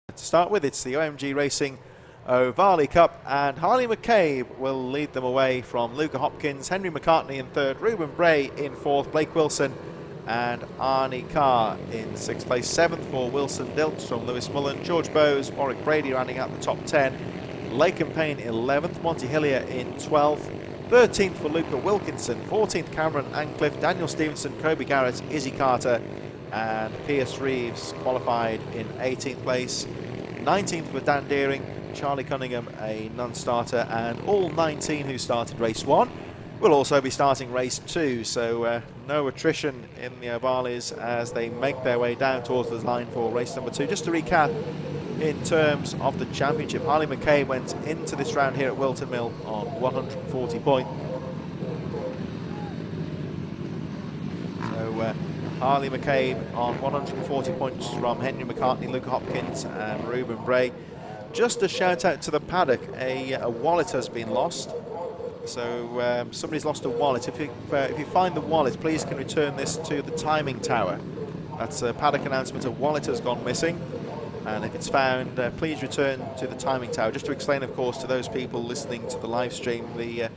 To start with, it's the OMG Racing Ohvale Cup, and Harley McCabe will lead them away from Luca Hopkins, Henry McCartney in third, Ruben Bray in fourth, Blake Wilson and Arnie Carr in sixth place. Seventh for Wilson Dilts from Lewis Mullen, George Bowes, Warwick Brady rounding out the top 10, Laken Payne 11th, Monty Hillier in 12th, 13th for Luca Wilkinson, 14th Cameron Ancliffe, Daniel Stevenson, Kobe Garrett, Izzy Carter and Pierce Reeves qualified in 18th place. 19th for Dan Deering, Charlie Cunningham a non-starter, and all 19 who started race 1 will also be starting race 2, so no attrition in the Ohvales as they make their way down towards the line for race number 2. Just to recap in terms of the championship, Harley McCabe went into this round here at Whilton Mill on 140 points. So Harley McCabe on 140 points from Henry McCartney, Luca Hopkins and Ruben Bray. Just a shout out to the paddock, a wallet has been lost. So somebody's lost a wallet. If you find the wallet, please can return this to the timing tower. That's a paddock announcement, a wallet has gone missing. And if it's found, please return to the timing tower. Just to explain, of course, to those people listening to the live stream, the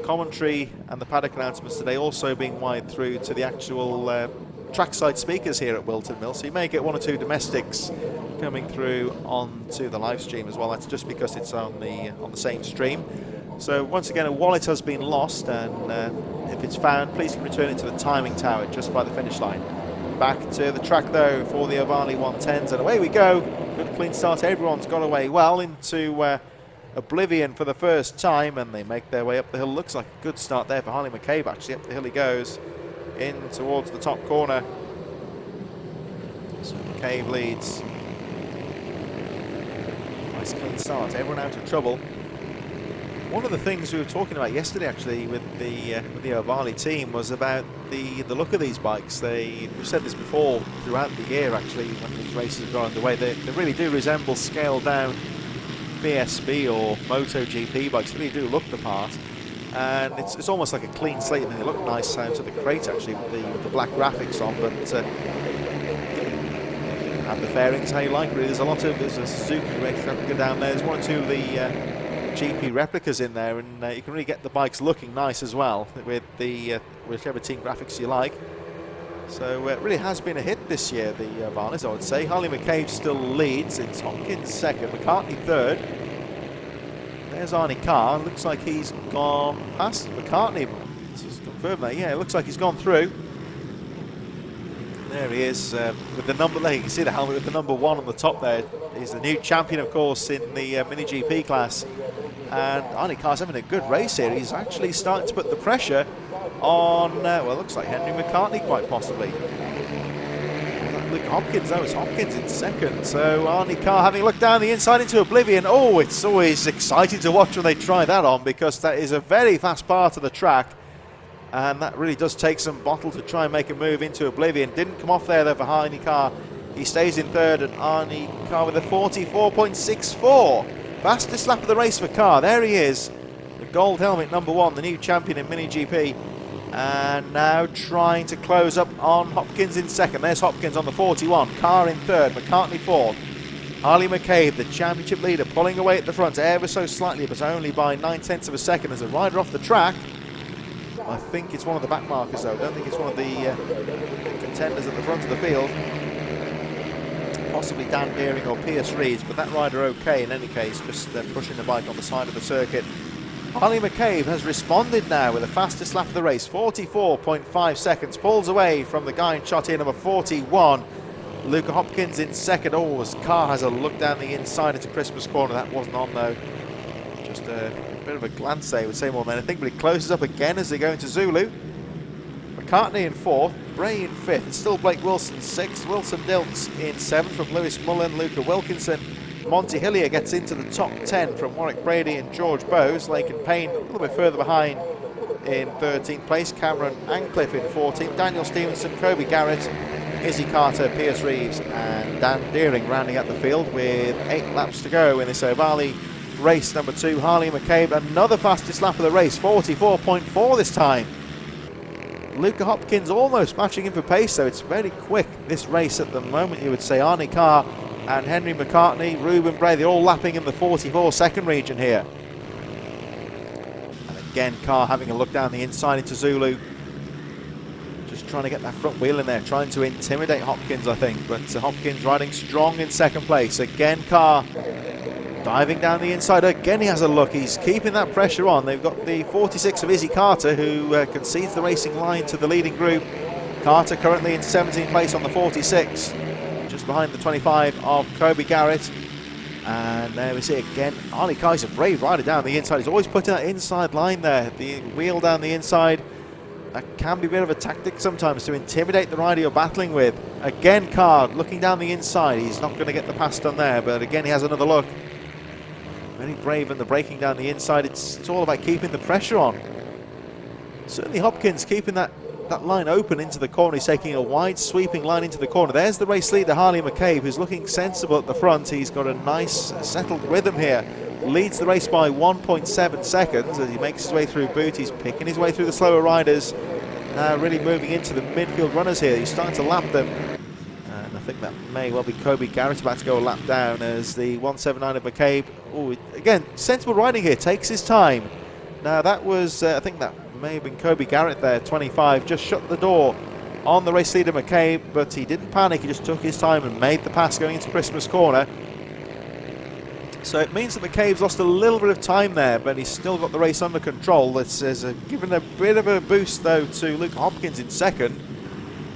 commentary and the paddock announcements today also being wired through to the actual trackside speakers here at Whilton Mill, so you may get one or two domestics coming through onto the live stream as well. That's just because it's on the same stream. So once again, a wallet has been lost, and if it's found, please return it to the timing tower just by the finish line. Back to the track though for the Ohvale 110s, and away we go. Good clean start. Everyone's got away well into oblivion for the first time, and they make their way up the hill. Looks like a good start there for Harley McCabe. Actually, up the hill he goes in towards the top corner. So McCabe leads. Nice clean start. Everyone out of trouble. One of the things we were talking about yesterday, actually, with the Ohvale team was about the look of these bikes. We've said this before throughout the year, actually, when these races have gone underway. They really do resemble scaled down BSB or MotoGP bikes. They really do look the part, and it's almost like a clean slate. I mean, they look nice out of the crate actually with the black graphics on, but have the fairings how you like. Really, there's a Suzuki race replica down there. There's one or two of the GP replicas in there, and you can really get the bikes looking nice as well with the whichever team graphics you like. So it really has been a hit this year, the Ohvales, I would say. Harley McCabe still leads. It's Hopkins second, McCartney third. There's Arnie Carr. Looks like he's gone past McCartney. Just confirm that. Yeah, it looks like he's gone through. There he is with the number. There you can see the helmet with the number 1 on the top there. He's the new champion, of course, in the Mini GP class. And Arnie Carr's having a good race here. He's actually starting to put the pressure on, well, it looks like Henry McCartney quite possibly. Luke Hopkins, that was Hopkins in second. So Arnie Carr having a look down the inside into oblivion. Oh, it's always exciting to watch when they try that on, because that is a very fast part of the track. And that really does take some bottle to try and make a move into oblivion. Didn't come off there though for Arnie Carr. He stays in third, and Arnie Carr with a 44.64. Fastest lap of the race for Carr. There he is, the gold helmet number 1, the new champion in Mini GP. And now trying to close up on Hopkins in second. There's Hopkins on the 41, Carr in third, McCartney fourth. Harley McCabe, the championship leader, pulling away at the front ever so slightly, but only by 9/10 of a second. There's a rider off the track. I think it's one of the back markers though. I don't think it's one of the contenders at the front of the field. Possibly Dan Deering or Pierce Reeves, but that rider okay in any case, just pushing the bike on the side of the circuit. Harley McCabe has responded now with the fastest lap of the race, 44.5 seconds, pulls away from the guy in shot here, number 41. Luca Hopkins in second. Oh, as Carr has a look down the inside into Christmas corner. That wasn't on though. Just a bit of a glance there, I would say more than anything, but it closes up again as they go into Zulu. McCartney in fourth, Bray in fifth. It's still Blake Wilson sixth, Wilson Dilts in seventh from Lewis Mullen, Luca Wilkinson. Monty Hillier gets into the top 10 from Warwick Brady and George Bowes. Laken Payne a little bit further behind in 13th place. Cameron Ancliffe in 14th. Daniel Stevenson, Kobe Garrett, Izzy Carter, Pierce Reeves and Dan Deering rounding out the field with 8 laps to go in this Ohvale race number 2. Harley McCabe, another fastest lap of the race, 44.4 this time. Luca Hopkins almost matching him for pace, so it's very quick this race at the moment, you would say. Arnie Carr and Henry McCartney, Ruben Bray, they're all lapping in the 44-second region here. And again, Carr having a look down the inside into Zulu. Just trying to get that front wheel in there, trying to intimidate Hopkins, I think. But Hopkins riding strong in second place. Again, Carr diving down the inside. Again, he has a look. He's keeping that pressure on. They've got the 46 of Izzy Carter, who concedes the racing line to the leading group. Carter currently in 17th place on the 46, just behind the 25 of Kobe Garrett. And there we see again, Arnie Kai's a brave rider down the inside. He's always putting that inside line there, the wheel down the inside. That can be a bit of a tactic sometimes to intimidate the rider you're battling with. Again, Carr looking down the inside. He's not going to get the pass done there, but again, he has another look. Very brave in the braking down the inside. It's all about keeping the pressure on. Certainly Hopkins keeping that line open into the corner. He's taking a wide sweeping line into the corner. There's the race leader, Harley McCabe, who's looking sensible at the front. He's got a nice settled rhythm here. Leads the race by 1.7 seconds as he makes his way through Boot. He's picking his way through the slower riders. Now really moving into the midfield runners here. He's starting to lap them. And I think that may well be Kobe Garrett about to go a lap down as the 179 of McCabe. Oh, again, sensible riding here, takes his time. Now that was, I think that may have been Kobe Garrett there, 25, just shut the door on the race leader McCabe, but he didn't panic, he just took his time and made the pass going into Christmas corner. So it means that McCabe's lost a little bit of time there, but he's still got the race under control. This has given a bit of a boost though to Luke Hopkins in second,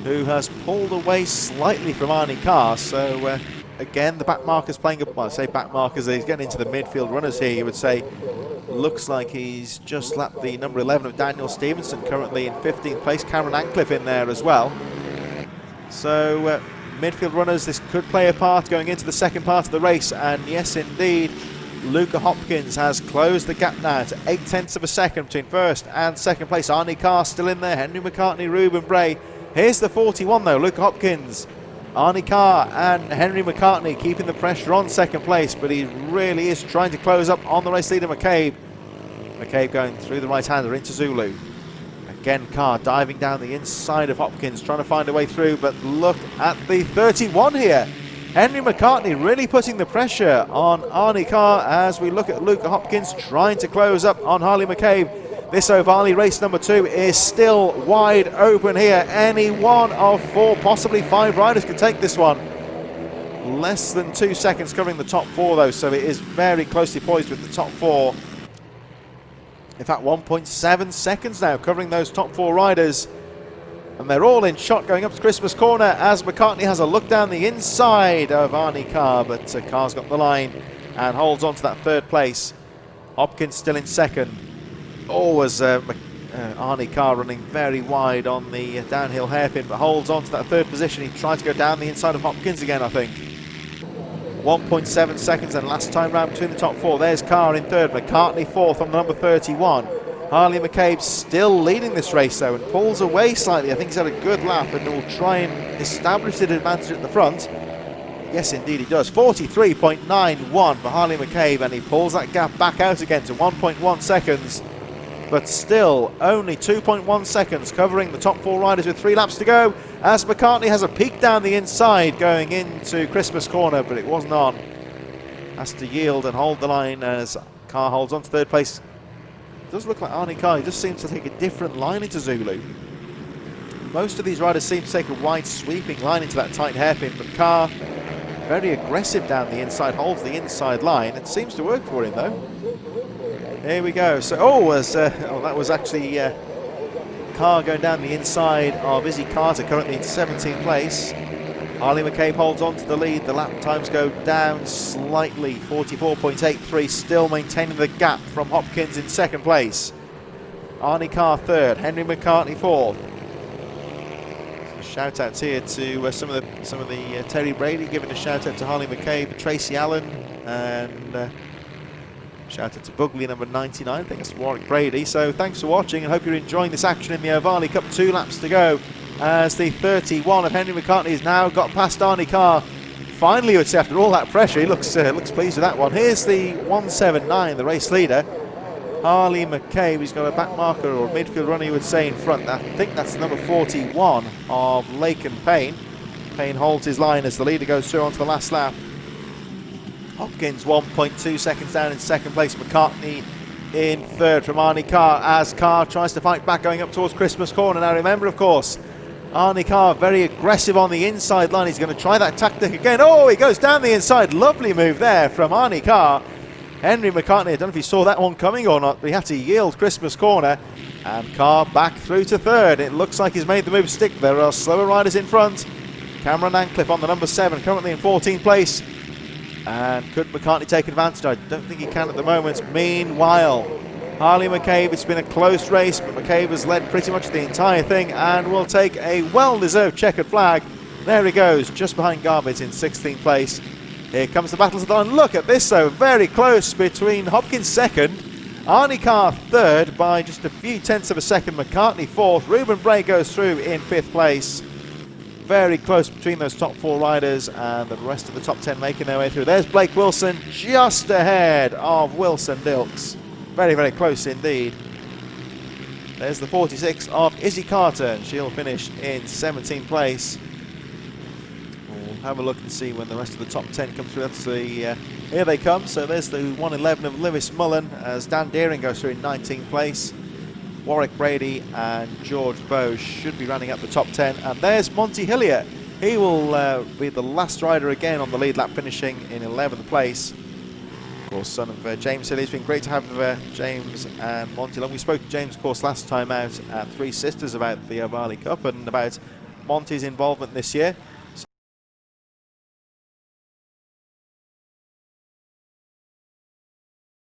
who has pulled away slightly from Arnie Carr. So again, the back markers playing up, well I say back markers, he's getting into the midfield runners here, you would say. Looks like he's just lapped the number 11 of Daniel Stevenson, currently in 15th place. Cameron Ancliffe in there as well. So midfield runners, this could play a part going into the second part of the race. And yes, indeed, Luca Hopkins has closed the gap now to 0.8 of a second between first and second place. Arnie Carr still in there, Henry McCartney, Ruben Bray. Here's the 41 though, Luca Hopkins, Arnie Carr and Henry McCartney keeping the pressure on second place, but he really is trying to close up on the race leader McCabe. McCabe going through the right-hander into Zulu. Again, Carr diving down the inside of Hopkins, trying to find a way through, but look at the 31 here. Henry McCartney really putting the pressure on Arnie Carr as we look at Luca Hopkins trying to close up on Harley McCabe. This Ohvale race number 2 is still wide open here. Any one of 4, possibly 5 riders could take this one. Less than 2 seconds covering the top 4 though, so it is very closely poised with the top 4. In fact, 1.7 seconds now covering those top 4 riders. And they're all in shot going up to Christmas corner as McCartney has a look down the inside of Arnie Carr, but Carr's got the line and holds on to that 3rd place. Hopkins still in second. Always Arnie Carr running very wide on the downhill hairpin, but holds on to that 3rd position. He tried to go down the inside of Hopkins again, I think. 1.7 seconds and last time round between the top 4. There's Carr in 3rd, McCartney 4th on the number 31. Harley McCabe still leading this race though and pulls away slightly. I think he's had a good lap and will try and establish the advantage at the front. Yes, indeed he does. 43.91 for Harley McCabe, and he pulls that gap back out again to 1.1 seconds. But still only 2.1 seconds covering the top 4 riders with 3 laps to go as McCartney has a peek down the inside going into Christmas corner, but it wasn't on. Has to yield and hold the line as Carr holds on to 3rd place. It does look like Arnie Carr, he just seems to take a different line into Zulu. Most of these riders seem to take a wide sweeping line into that tight hairpin, but Carr very aggressive down the inside, holds the inside line. It seems to work for him though. Here we go. So, that was actually Carr going down the inside of Izzy Carter, currently in 17th place. Harley McCabe holds on to the lead. The lap times go down slightly, 44.83, still maintaining the gap from Hopkins in 2nd place. Arnie Carr 3rd, Henry McCartney 4th. Shout outs here to some of the Terry Brady, giving a shout out to Harley McCabe, Tracy Allen, and shout out to Bugley number 99, I think it's Warwick Brady. So thanks for watching and hope you're enjoying this action in the Ohvale Cup. 2 laps to go as the 31 of Henry McCartney has now got past Arnie Carr. Finally, I would say, after all that pressure, he looks pleased with that one. Here's the 179, the race leader, Harley McCabe. He's got a back marker or midfield runner, you would say, in front. I think that's number 41 of Laken Payne. Payne holds his line as the leader goes through onto the last lap. Hopkins 1.2 seconds down in second place. McCartney in third from Arnie Carr as Carr tries to fight back going up towards Christmas Corner. Now remember, of course, Arnie Carr very aggressive on the inside line. He's going to try that tactic again. Oh, he goes down the inside. Lovely move there from Arnie Carr. Henry McCartney, I don't know if he saw that one coming or not, but he had to yield Christmas Corner. And Carr back through to third. It looks like he's made the move stick. There are slower riders in front. Cameron Ancliffe on the number 7, currently in 14th place. And could McCartney take advantage? I don't think he can at the moment. Meanwhile, Harley McCabe, it's been a close race, but McCabe has led pretty much the entire thing and will take a well-deserved checkered flag. There he goes, just behind Garbett in 16th place. Here comes the battle to the line. Look at this though, very close between Hopkins second, Arnie Carr third by just a few tenths of a second, McCartney fourth, Ruben Bray goes through in 5th place. Very close between those top 4 riders and the rest of the top 10 making their way through. There's Blake Wilson just ahead of Wilson Dilks. Very, very close indeed. There's the 46 of Izzy Carter, and she'll finish in 17th place. We'll have a look and see when the rest of the top 10 come through. That's the, here they come. So there's the 111 of Lewis Mullen as Dan Deering goes through in 19th place. Warwick Brady and George Bowe should be running up the top 10. And there's Monty Hillier. He will be the last rider again on the lead lap, finishing in 11th place. Of course, son of James Hillier. It's been great to have James and Monty along. We spoke to James, of course, last time out at Three Sisters about the Ohvale Cup and about Monty's involvement this year.